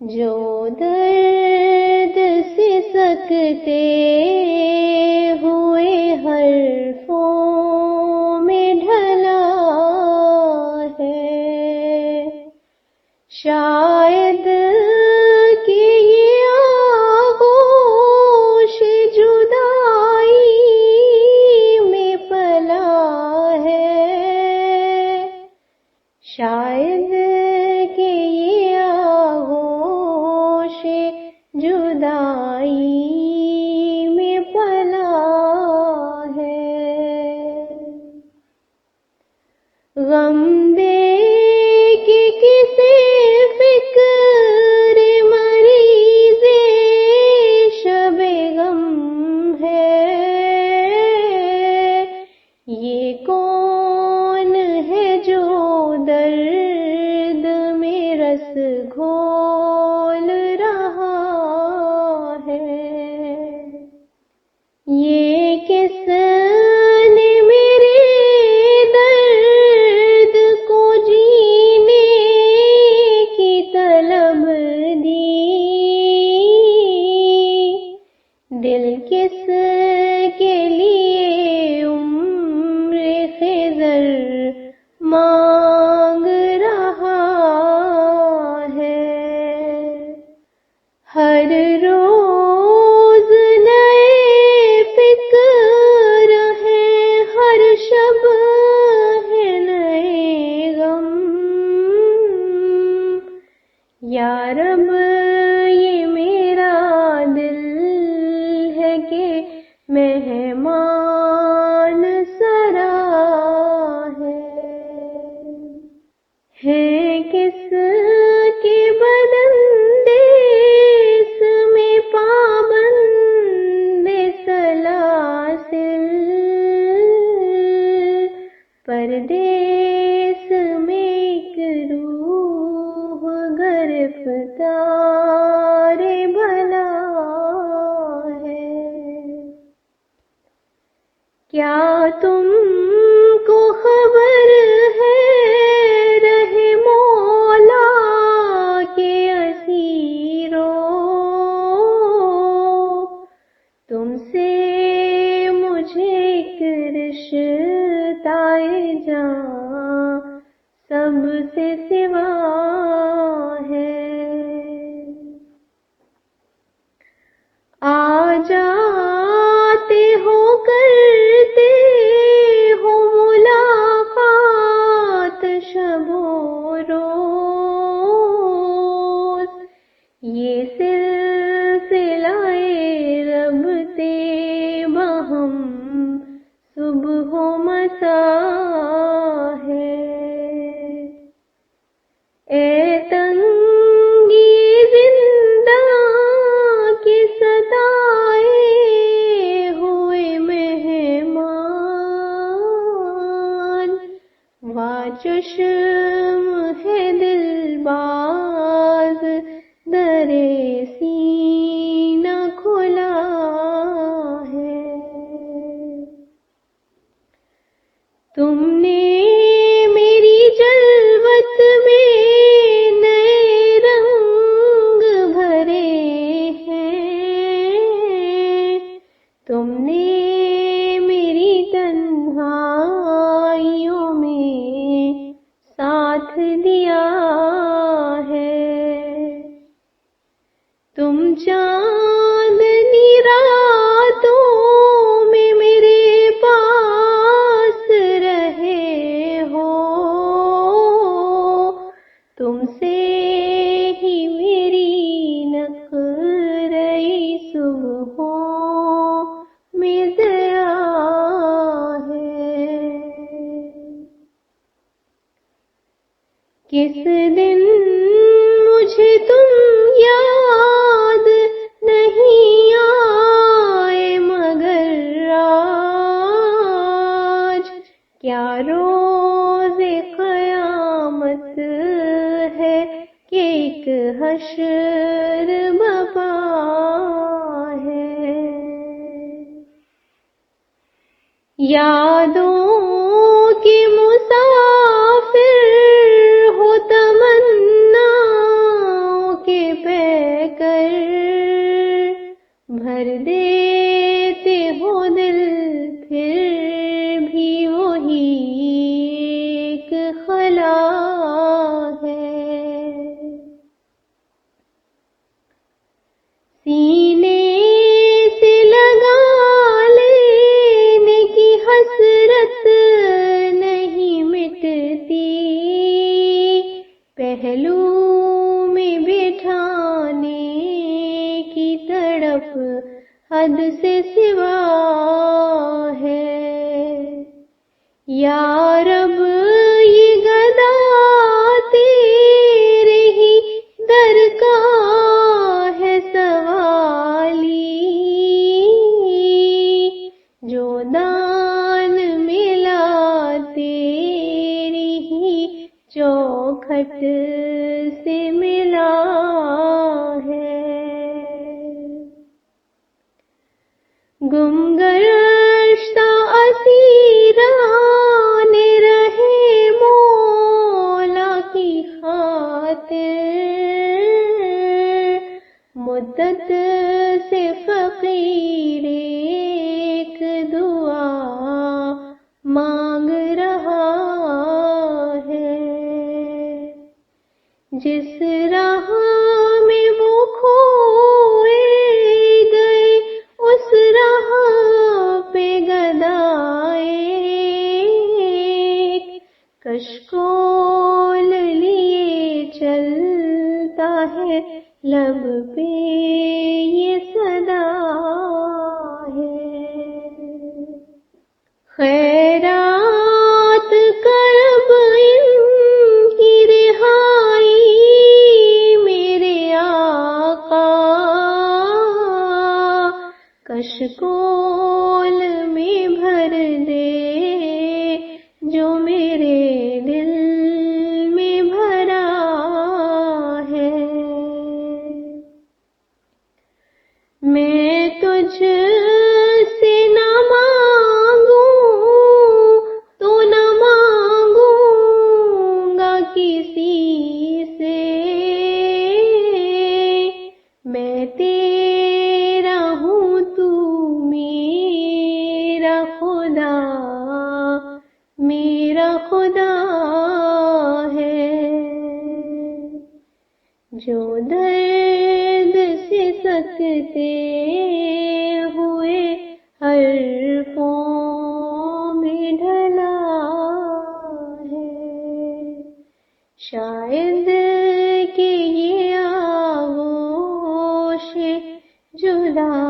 جو درد سے سکتے ہوئے حرفوں میں ڈھلا ہے، شاید کہ یہ آغوش جدائی میں پلا ہے، شاید کہ یہ آغوش جدائی میں پلا ہے، غم دے کہ کسی فکر مریض شب غم ہے، یہ کون ہے جو درد میں رس گھول رہا ہے، یہ کس نے میرے درد کو جینے کی طلب دی، دل کس کے لیے عمر خضر مانگ رہا ہے، ہر روز نئے فکر ہیں، ہر شب ہے نئے غم، یا رب یہ میرا دل ہے کہ مہمان سرا ہے کس کے بدن دیس میں پابند سلاسل، پردیس میں ایک روح گرفتار بلا ہے، کیا تم کو خبر ہے رہے مولا کے اسیروں، تم سے مجھے ایک رشتہ جاں سب سے سوا ہے، آ جاتے ہو کرتے ہو ملاقات شب و روز، یہ سلسلہ رب تے بہم صبح و مساء ہے، اے تنگی زندہ کی ستائے ہوئے مہمان، واہ چشم ہے دل باز در سینہ کھلا ہے، تم نے میری جلوت میں نئے رنگ بھرے ہیں، تم نے میری تنہائیوں میں ساتھ دیا ہے، تم چاندنی راتوں میں میرے پاس رہے ہو، تم سے ہی میری نخرئی صبحوں میں ضیا ہے، کس دن مجھے تم یاد نہیں آئے مگر آج کیا روز قیامت ہے کہ ایک حشر بپا ہے، یادوں کے مسافر ہو تمناؤں کے بھر دیتے ہو دل پھر بھی وہی ایک خلا ہے. سینے سے لگا لینے کی حسرت نہیں مٹتی، پہلو میں بٹھانے کی تڑپ حد سے سوا ہے. یا رب یہ گدا تیرے ہی در کا ہے سوالی، جو دان ملا تیری ہی چوکھٹ سے ملا ہے. گم گشتہ اسیران رہے مولا کی خاطر، مدت سے فقیر ایک دعا مانگ رہا ہے. جس راہ میں وہ کھوئے گئے اس راہ پہ گدا ایک کشکول لیے چلتا ہے، لب پہ یہ صدا ہے. خیرات کرب ان کی رہائی میرے آقا، کشکول میں بھر دے جو میرے دل میں بھرا ہے. میں تجھ سے نہ مانگوں تو نہ مانگوں گا کسی سے، میں تیرا ہوں تو میرا خدا، میرا خدا ہے. جو درد سے سکتے ہوئے حرفوں میں ڈھلا ہے، شاید کہ یہ آغوش جدا